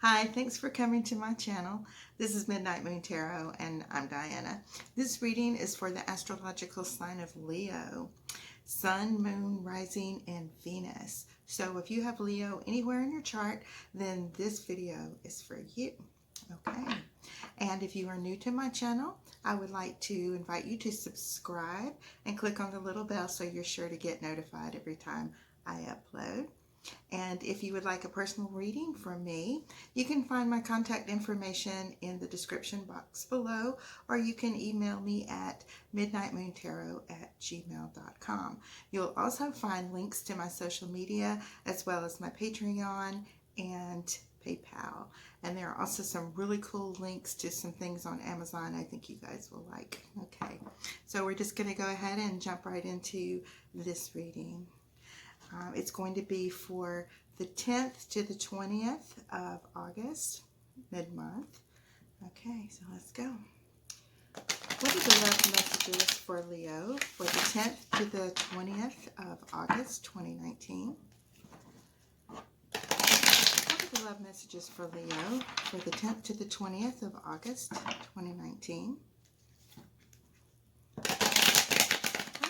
Hi, thanks for coming to my channel. This is Midnight Moon Tarot and I'm Diana. This reading is for the astrological sign of Leo, Sun, Moon, Rising, and Venus. So if you have Leo anywhere in your chart, then this video is for you. Okay, and if you are new to my channel, I would like to invite you to subscribe and click on the little bell so you're sure to get notified every time I upload. And if you would like a personal reading from me, you can find my contact information in the description box below, or you can email me at midnightmoontarot@gmail.com. You'll also find links to my social media as well as my Patreon and PayPal. And there are also some really cool links to some things on Amazon I think you guys will like. Okay, so we're just going to go ahead and jump right into this reading. It's going to be for the 10th to the 20th of August, mid-month. Okay, so let's go. What are the love messages for Leo for the 10th to the 20th of August, 2019? What are the love messages for Leo for the 10th to the 20th of August, 2019?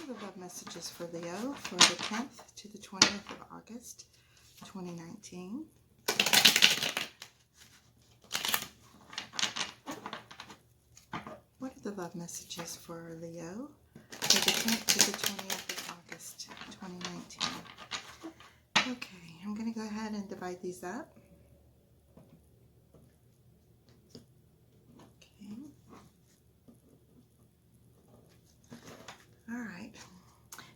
The love messages for Leo for the 10th to the 20th of August 2019. What are the love messages for Leo for the 10th to the 20th of August 2019? Okay, I'm going to go ahead and divide these up. Okay. All right.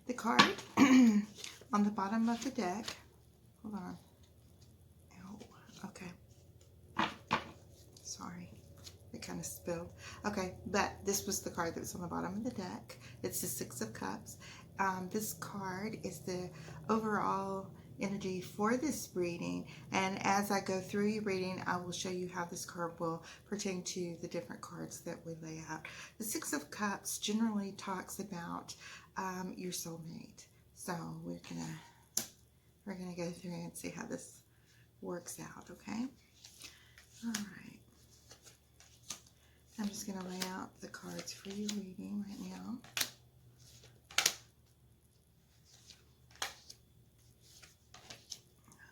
The card on the bottom of the deck. Hold on. Oh, okay. Sorry. It kind of spilled. Okay, but this was the card that was on the bottom of the deck. It's the Six of Cups. This card is the overall energy for this reading, and as I go through your reading, I will show you how this card will pertain to the different cards that we lay out. The Six of Cups generally talks about your soulmate. So we're gonna go through and see how this works out. Okay. All right. I'm just going to lay out the cards for your reading right now.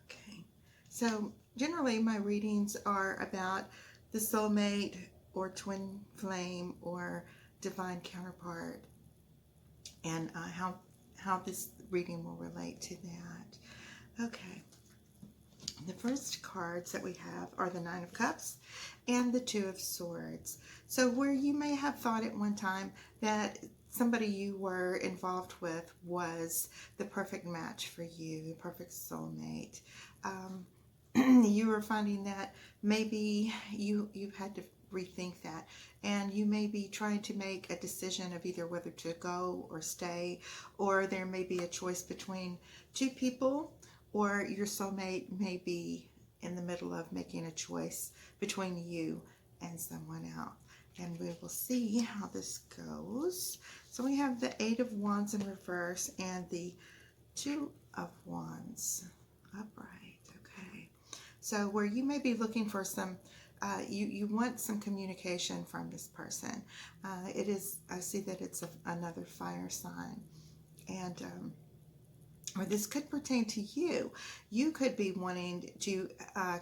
Okay, so generally my readings are about the soulmate or twin flame or divine counterpart, and how this reading will relate to that. Okay. The first cards that we have are the Nine of Cups and the Two of Swords. So where you may have thought at one time that somebody you were involved with was the perfect match for you, the perfect soulmate, you were finding that maybe you've had to rethink that, and you may be trying to make a decision of either whether to go or stay, or there may be a choice between two people, or your soulmate may be in the middle of making a choice between you and someone else. And we will see how this goes. So we have the Eight of Wands in reverse and the Two of Wands upright. Okay. So where you may be looking for some, you want some communication from this person. It is, I see that it's another fire sign. And or this could pertain to you. You could be wanting to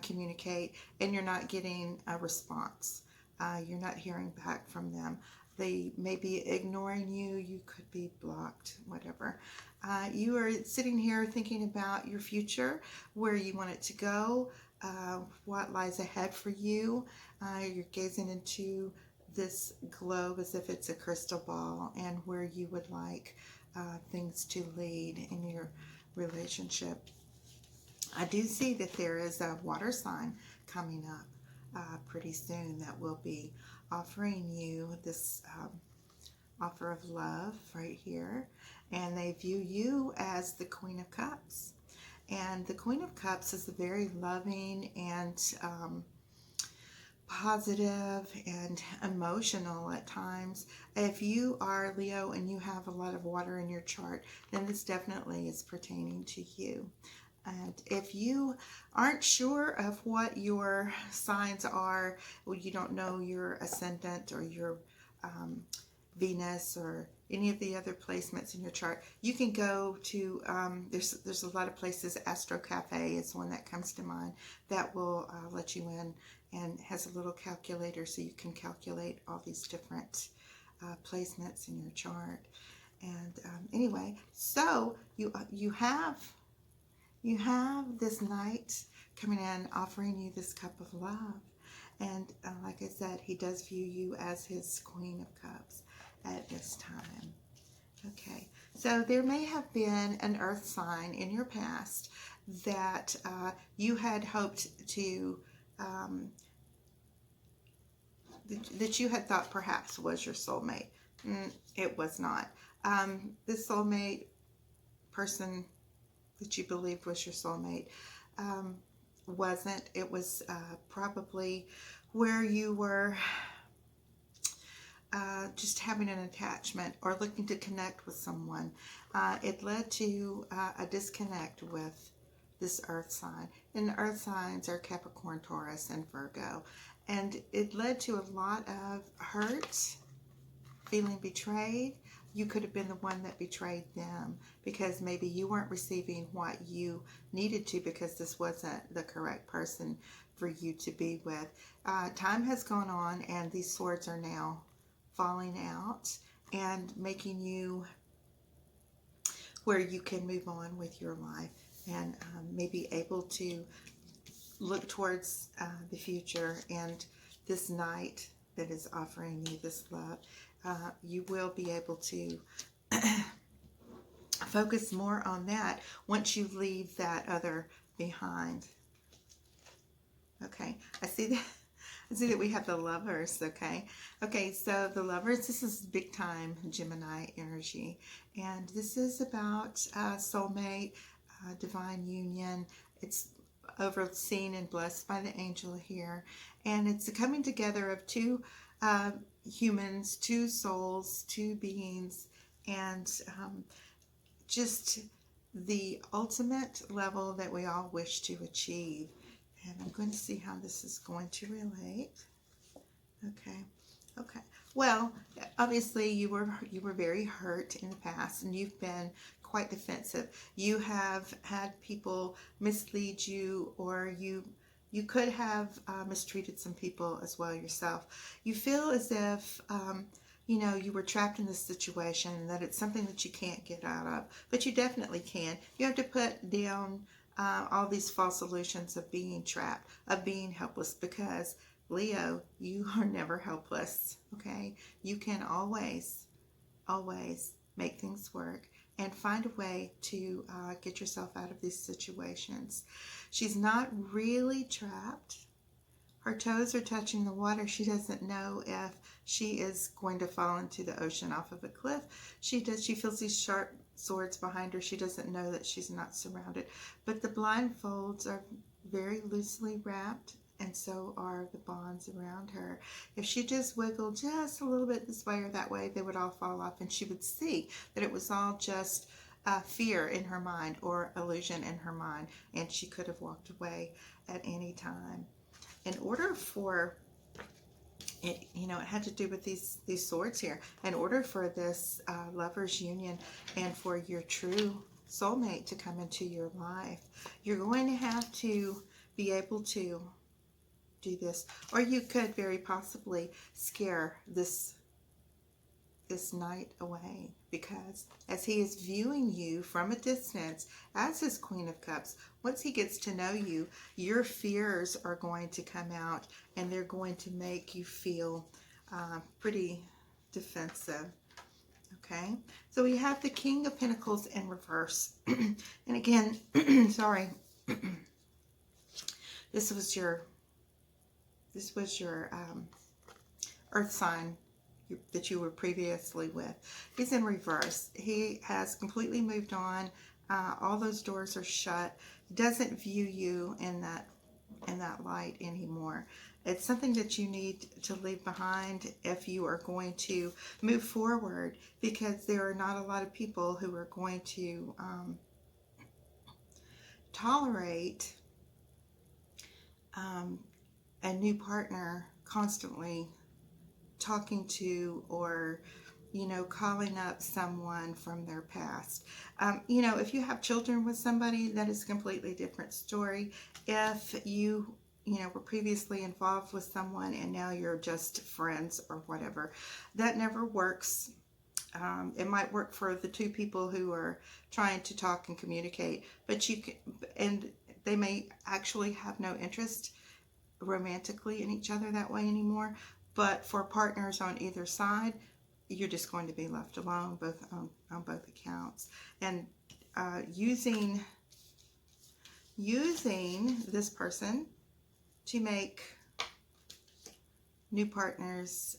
communicate and you're not getting a response. You're not hearing back from them. They may be ignoring you. You could be blocked, whatever. You are sitting here thinking about your future, where you want it to go, what lies ahead for you. You're gazing into this globe as if it's a crystal ball, and where you would like things to lead in your relationship. I do see that there is a water sign coming up pretty soon that will be offering you this offer of love right here, and they view you as the Queen of Cups. And the Queen of Cups is a very loving and positive and emotional at times. If you are Leo and you have a lot of water in your chart, then this definitely is pertaining to you. And if you aren't sure of what your signs are, or you don't know your ascendant or your um, Venus or any of the other placements in your chart, you can go to, there's a lot of places. Astro Cafe is one that comes to mind that will let you in and has a little calculator so you can calculate all these different placements in your chart. And anyway, so you have this knight coming in offering you this cup of love. And like I said, he does view you as his Queen of Cups at this time. Okay, so there may have been an earth sign in your past that you had hoped to, that you had thought perhaps was your soulmate. It was not. This soulmate person that you believed was your soulmate wasn't. It was probably where you were just having an attachment or looking to connect with someone. It led to a disconnect with this earth sign. And the earth signs are Capricorn, Taurus, and Virgo. And it led to a lot of hurt, feeling betrayed. You could have been the one that betrayed them because maybe you weren't receiving what you needed to because this wasn't the correct person for you to be with. Time has gone on and these swords are now falling out and making you where you can move on with your life and maybe able to look towards the future. And this knight that is offering you this love, you will be able to focus more on that once you leave that other behind. Okay, I see that we have the Lovers. Okay, so the Lovers, this is big time Gemini energy, and this is about soulmate, divine union. It's overseen and blessed by the angel here, and it's a coming together of two humans, two souls, two beings, and just the ultimate level that we all wish to achieve. And I'm going to see how this is going to relate. Okay. Well, obviously you were very hurt in the past, and you've been quite defensive. You have had people mislead you, or you could have mistreated some people as well yourself. You feel as if you were trapped in this situation, that it's something that you can't get out of, but you definitely can. You have to put down all these false illusions of being trapped, of being helpless, because Leo, you are never helpless, okay? You can always make things work and find a way to get yourself out of these situations. She's not really trapped. Her toes are touching the water. She doesn't know if she is going to fall into the ocean off of a cliff. She feels these sharp swords behind her. She doesn't know that she's not surrounded. But the blindfolds are very loosely wrapped, and so are the bonds around her. If she just wiggled just a little bit this way or that way, they would all fall off, and she would see that it was all just fear in her mind or illusion in her mind, and she could have walked away at any time. In order for it, it had to do with these swords here. In order for this lover's union and for your true soulmate to come into your life, you're going to have to be able to do this, or you could very possibly scare this knight away, because as he is viewing you from a distance as his Queen of Cups, once he gets to know you, your fears are going to come out and they're going to make you feel pretty defensive. Okay, so we have the King of Pentacles in reverse. And again, sorry, this was your earth sign that you were previously with. He's in reverse. He has completely moved on. All those doors are shut. He doesn't view you in that light anymore. It's something that you need to leave behind if you are going to move forward, because there are not a lot of people who are going to tolerate a new partner constantly talking to or calling up someone from their past. If you have children with somebody, that is a completely different story. If you were previously involved with someone and now you're just friends or whatever, that never works. It might work for the two people who are trying to talk and communicate, but and they may actually have no interest romantically in each other that way anymore. But for partners on either side, you're just going to be left alone, both on both accounts. And using this person to make new partners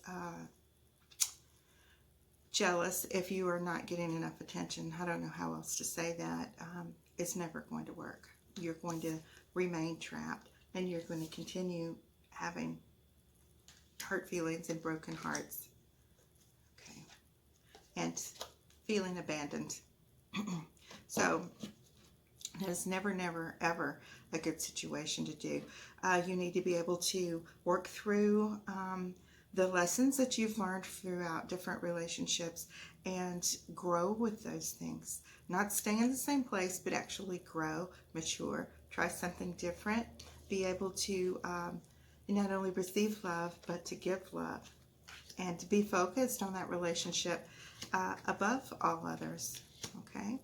jealous if you are not getting enough attention. I don't know how else to say that. It's never going to work. You're going to remain trapped, and you're going to continue having hurt feelings and broken hearts. Okay. And feeling abandoned. So that is never, never, ever a good situation to do. You need to be able to work through the lessons that you've learned throughout different relationships and grow with those things. Not stay in the same place, but actually grow, mature, try something different, be able to not only receive love, but to give love, and to be focused on that relationship above all others. Okay?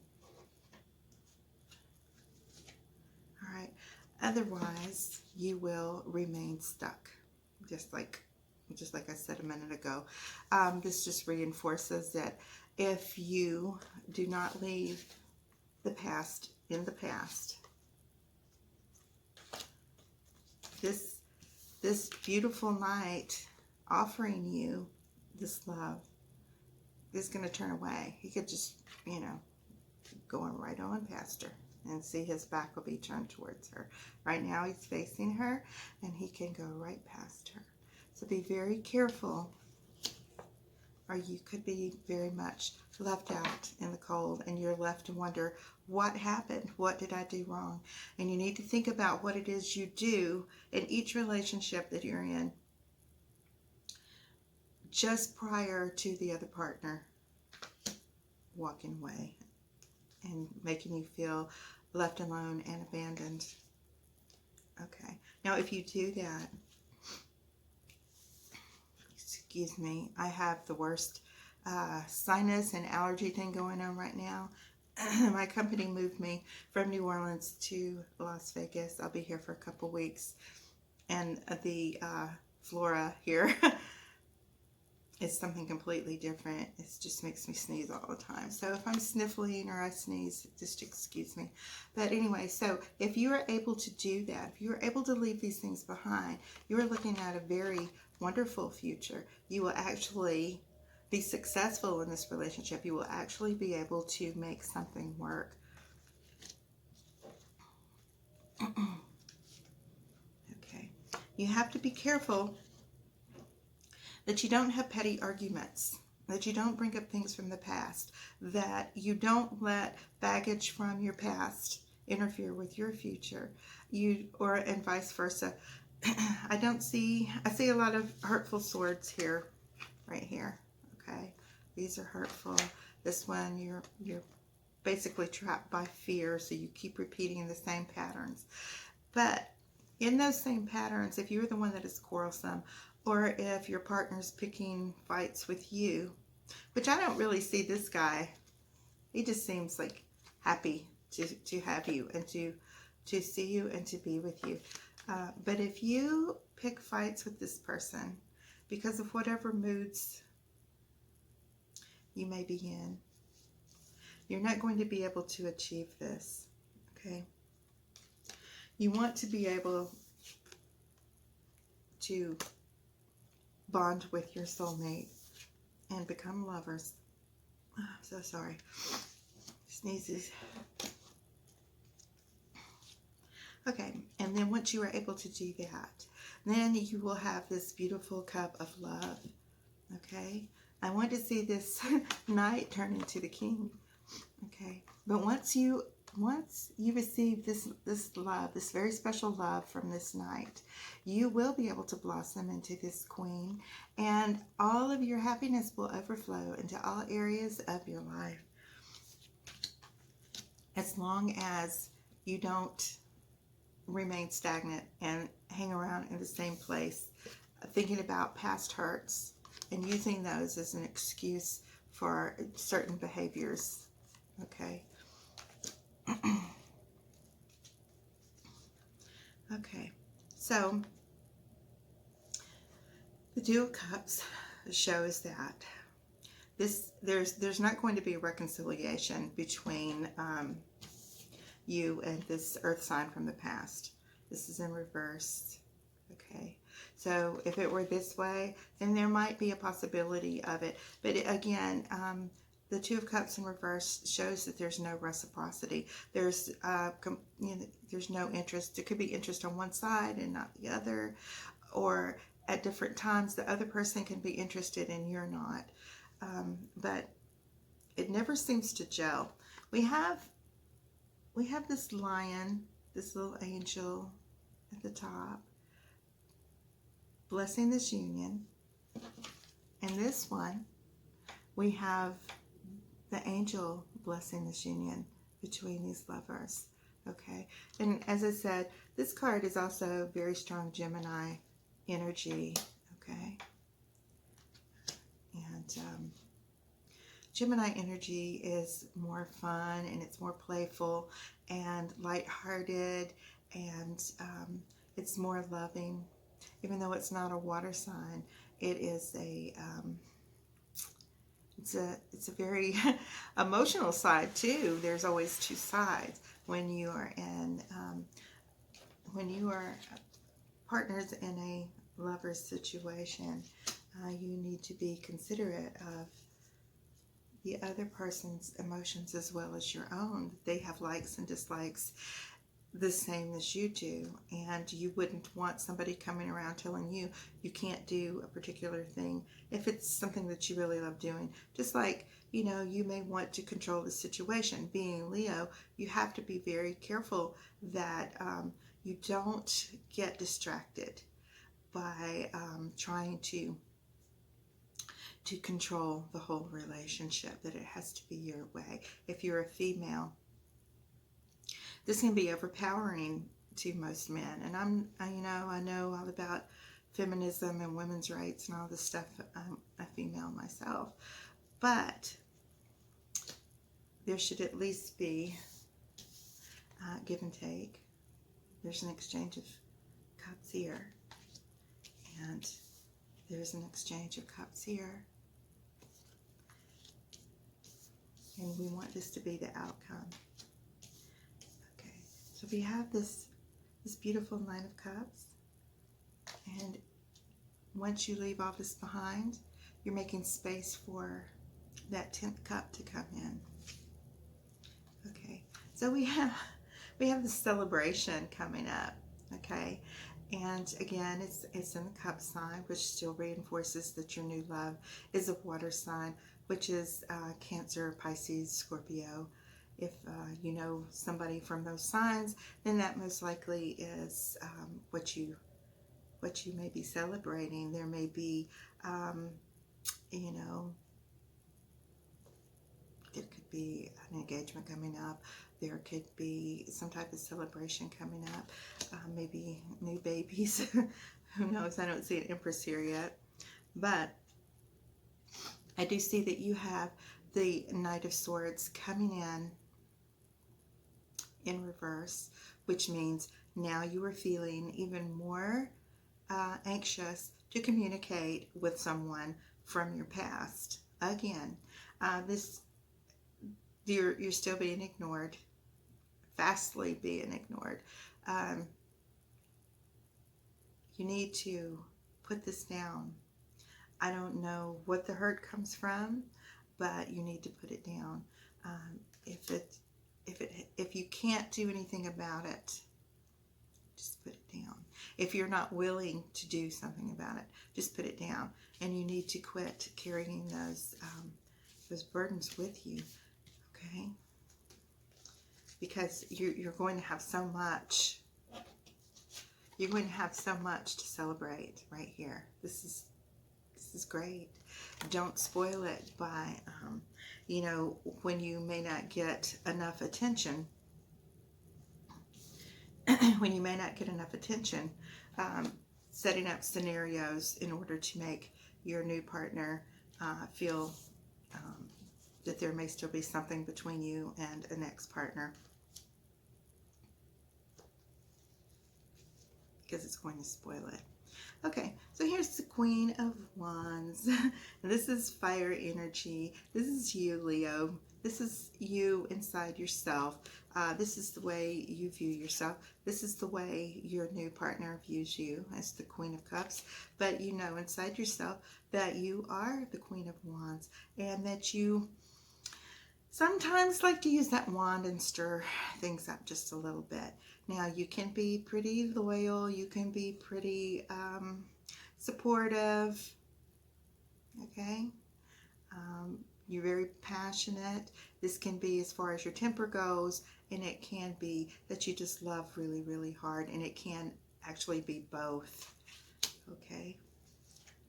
All right. Otherwise, you will remain stuck, just like I said a minute ago. This just reinforces that if you do not leave the past in the past, this beautiful knight offering you this love is going to turn away. He could just, going right on past her, and see his back will be turned towards her. Right now he's facing her, and he can go right past her. So be very careful, or you could be very much left out in the cold, and you're left to wonder, what happened? What did I do wrong? And you need to think about what it is you do in each relationship that you're in just prior to the other partner walking away and making you feel left alone and abandoned. Okay. Now, if you do that, excuse me, I have the worst sinus and allergy thing going on right now. My company moved me from New Orleans to Las Vegas. I'll be here for a couple weeks, and the flora here is something completely different. It just makes me sneeze all the time. So if I'm sniffling or I sneeze, just excuse me. But anyway, so if you are able to do that, if you are able to leave these things behind, you are looking at a very wonderful future. You will actually be successful in this relationship. You will actually be able to make something work. Okay. You have to be careful that you don't have petty arguments, that you don't bring up things from the past, that you don't let baggage from your past interfere with your future, and vice versa. I see a lot of hurtful swords here, right here. Okay, these are hurtful. This one, you're basically trapped by fear, so you keep repeating the same patterns. But in those same patterns, if you're the one that is quarrelsome, or if your partner's picking fights with you, which I don't really see this guy, he just seems like happy to have you and to see you and to be with you. But if you pick fights with this person because of whatever moods you may be in, you're not going to be able to achieve this. Okay? You want to be able to bond with your soulmate and become lovers. Oh, I'm so sorry. Sneezes. Okay, and then once you are able to do that, then you will have this beautiful cup of love. Okay? I want to see this knight turn into the king. Okay? But once you once you receive this love, this very special love from this knight, you will be able to blossom into this queen, and all of your happiness will overflow into all areas of your life, as long as you don't remain stagnant and hang around in the same place, thinking about past hurts and using those as an excuse for certain behaviors. Okay. Okay, so the Two of Cups shows that there's not going to be a reconciliation between you and this earth sign from the past. This is in reverse. Okay, so if it were this way, then there might be a possibility of it. But again, the Two of Cups in reverse shows that there's no reciprocity. There's there's no interest. There could be interest on one side and not the other, or at different times the other person can be interested and you're not. But it never seems to gel. We have this lion, this little angel at the top, blessing this union. And this one, we have the angel blessing this union between these lovers. Okay, and as I said, this card is also very strong Gemini energy. Okay, and Gemini energy is more fun, and it's more playful and lighthearted, and it's more loving. Even though it's not a water sign, it is it's a very emotional side too. There's always two sides when you are partners in a lover's situation. You need to be considerate of the other person's emotions as well as your own. They have likes and dislikes the same as you do, and you wouldn't want somebody coming around telling you you can't do a particular thing if it's something that you really love doing. Just like, you know, you may want to control the situation. Being Leo, you have to be very careful that you don't get distracted by trying to control the whole relationship, that it has to be your way. If you're a female, this can be overpowering to most men. And I know all about feminism and women's rights and all this stuff. I'm a female myself. But there should at least be give and take. There's an exchange of cups here. And there's an exchange of cups here. And we want this to be the outcome. Okay, so we have this beautiful Nine of Cups. And once you leave all this behind, you're making space for that 10th cup to come in. Okay, so we have the celebration coming up. Okay, and again, it's in the cup sign, which still reinforces that your new love is a water sign, which is Cancer, Pisces, Scorpio. If you know somebody from those signs, then that most likely is what you may be celebrating. There may be, you know, there could be an engagement coming up. There could be some type of celebration coming up. Maybe new babies. Who knows? I don't see an Empress here yet. But I do see that you have the Knight of Swords coming in reverse, which means now you are feeling even more anxious to communicate with someone from your past. Again, you're still being ignored, vastly being ignored. You need to put this down. I don't know what the hurt comes from, but you need to put it down. If you can't do anything about it, just put it down. If you're not willing to do something about it, just put it down. And you need to quit carrying those burdens with you. Okay. because you're going to have so much. You're going to have so much to celebrate right here. This is great. Don't spoil it by, you know, when you may not get enough attention. When you may not get enough attention, setting up scenarios in order to make your new partner feel that there may still be something between you and an ex-partner, because it's going to spoil it. Okay, so here's the Queen of Wands. This is fire energy. This is you, Leo. This is you inside yourself. This is the way you view yourself. This is the way your new partner views you as the Queen of Cups. But you know inside yourself that you are the Queen of Wands, and that you sometimes like to use that wand and stir things up just a little bit. Now, you can be pretty loyal. You can be pretty supportive. Okay? You're very passionate. This can be as far as your temper goes, and it can be that you just love really, really hard, and it can actually be both. Okay?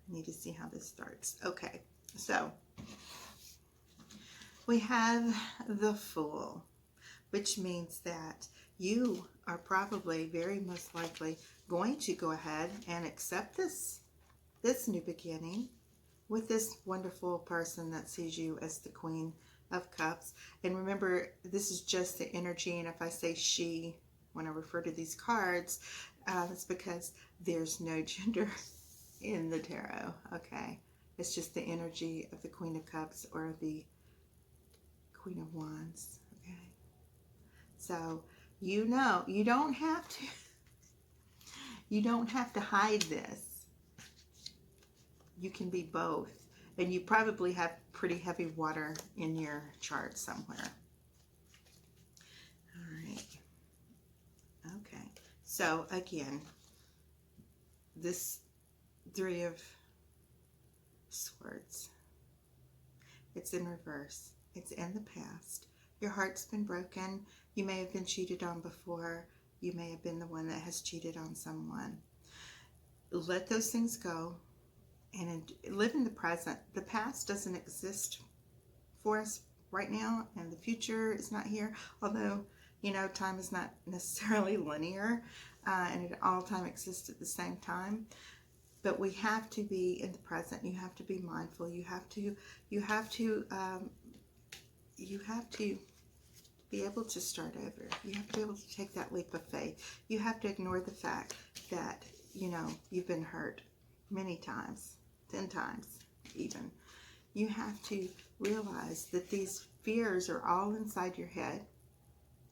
I need to see how this starts. Okay, so we have the Fool, which means that you are probably very most likely going to go ahead and accept this new beginning with this wonderful person that sees you as the Queen of Cups. And remember, this is just the energy, and if I say she when I refer to these cards, it's because there's no gender in the tarot. Okay, it's just the energy of the Queen of Cups or the Queen of Wands. Okay, so you know you don't have to hide this. You can be both, and you probably have pretty heavy water in your chart somewhere. All right. Okay, so again, this Three of Swords, it's in reverse. It's in the past. Your heart's been broken. You may have been cheated on before. You may have been the one that has cheated on someone. Let those things go and live in the present. The past doesn't exist for us right now, and the future is not here. Although, you know, time is not necessarily linear, and it all time exists at the same time. But we have to be in the present. You have to be mindful. You have to be able to start over. You have to be able to take that leap of faith. You have to ignore the fact that, you know, you've been hurt many times, 10 times even. You have to realize that these fears are all inside your head.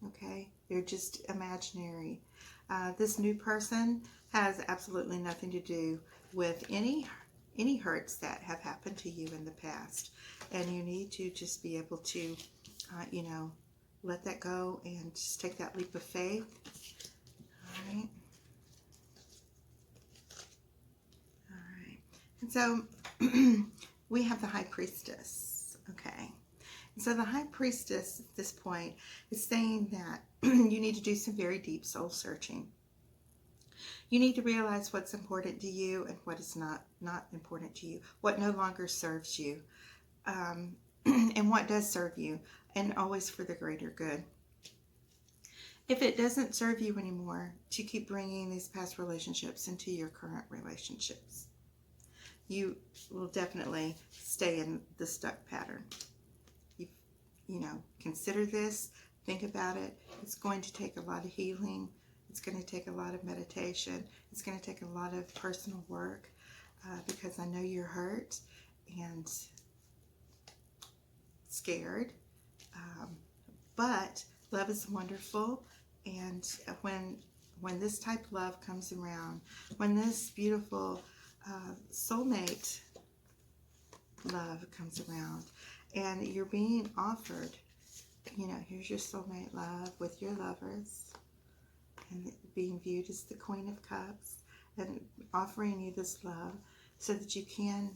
Okay? They're just imaginary. This new person has absolutely nothing to do with any hurts that have happened to you in the past. And you need to just be able to, you know, let that go and just take that leap of faith. All right. All right. And so we have the High Priestess. Okay. And so the High Priestess at this point is saying that you need to do some very deep soul searching. You need to realize what's important to you and what is not important to you, what no longer serves you, and what does serve you, and always for the greater good. If it doesn't serve you anymore, to keep bringing these past relationships into your current relationships, you will definitely stay in the stuck pattern. You know, consider this, think about it. It's going to take a lot of healing. It's going to take a lot of meditation. It's going to take a lot of personal work because I know you're hurt and scared. But love is wonderful, and when this type of love comes around, when this beautiful soulmate love comes around, and you're being offered, you know, here's your soulmate love with your lovers, and being viewed as the Queen of Cups, and offering you this love so that you can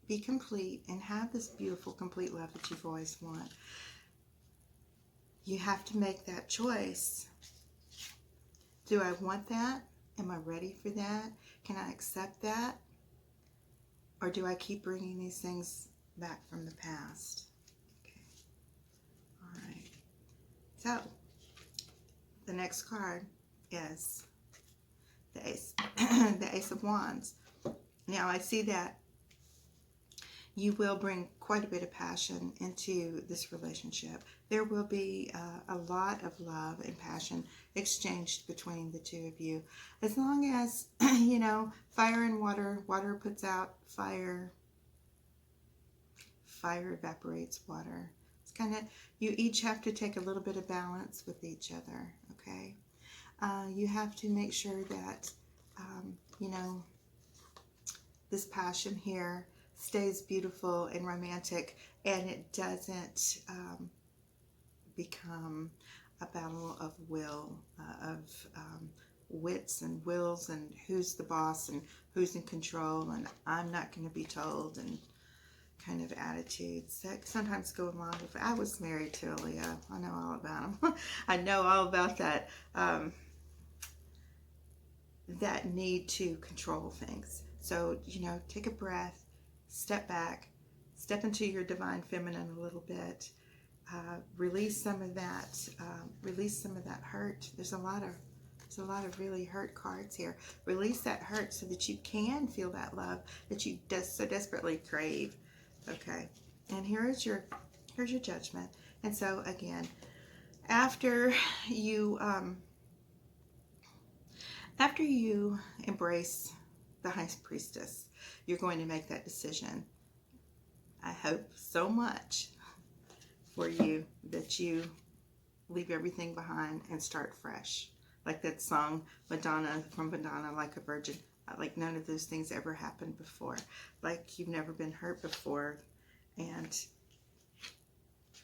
be complete and have this beautiful, complete love that you've always wanted. you have to make that choice. Do I want that? Am I ready for that? Can I accept that? Or do I keep bringing these things back from the past? Okay. All right. So, the next card is the Ace, the Ace of Wands. Now, I see that you will bring quite a bit of passion into this relationship. There will be a lot of love and passion exchanged between the two of you. As long as, you know, fire and water, water puts out fire, fire evaporates water. It's kind of, you each have to take a little bit of balance with each other, okay? You have to make sure that, you know, this passion here stays beautiful and romantic, and it doesn't become a battle of wits and wills and who's the boss and who's in control and I'm not going to be told and kind of attitudes that sometimes go along with. I was married to a Leo. I know all about them. I know all about that that need to control things. So, you know, take a breath, step back, step into your divine feminine a little bit. Release some of that. Release some of that hurt. There's a lot of really hurt cards here. Release that hurt so that you can feel that love that you so desperately crave. Okay. And here's your judgment. And so again, after you embrace the High Priestess, you're going to make that decision. I hope so much for you that you leave everything behind and start fresh. Like that song, Madonna, from Madonna, Like a Virgin. Like none of those things ever happened before. Like you've never been hurt before. And,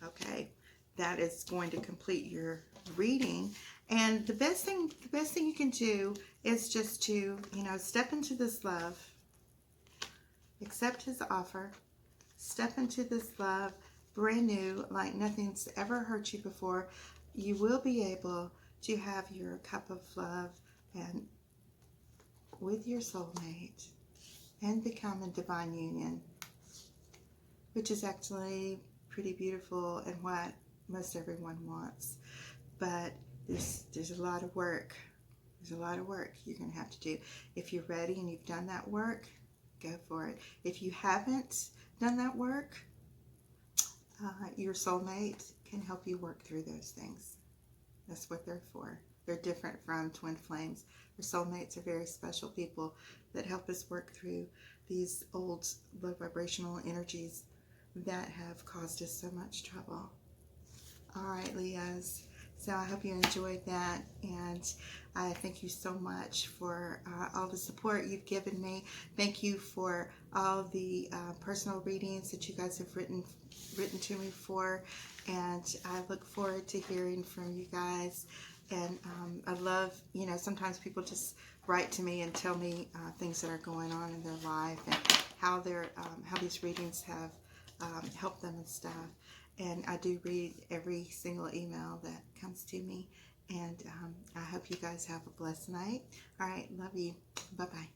okay, that is going to complete your reading. And the best thing you can do is just to, you know, step into this love. Accept his offer. Step into this love brand new, like nothing's ever hurt you before. You will be able to have your cup of love and with your soulmate and become a divine union, which is actually pretty beautiful and what most everyone wants. But there's a lot of work. There's a lot of work you're going to have to do. If you're ready and you've done that work, go for it. If you haven't done that work, your soulmate can help you work through those things. That's what they're for. They're different from twin flames. Our soulmates are very special people that help us work through these old low vibrational energies that have caused us so much trouble. All right, Leos. So I hope you enjoyed that, and I thank you so much for all the support you've given me. Thank you for all the personal readings that you guys have written to me for, and I look forward to hearing from you guys. And I love, you know, sometimes people just write to me and tell me things that are going on in their life and how these readings have helped them and stuff. And I do read every single email that comes to me. And I hope you guys have a blessed night. All right. Love you. Bye-bye.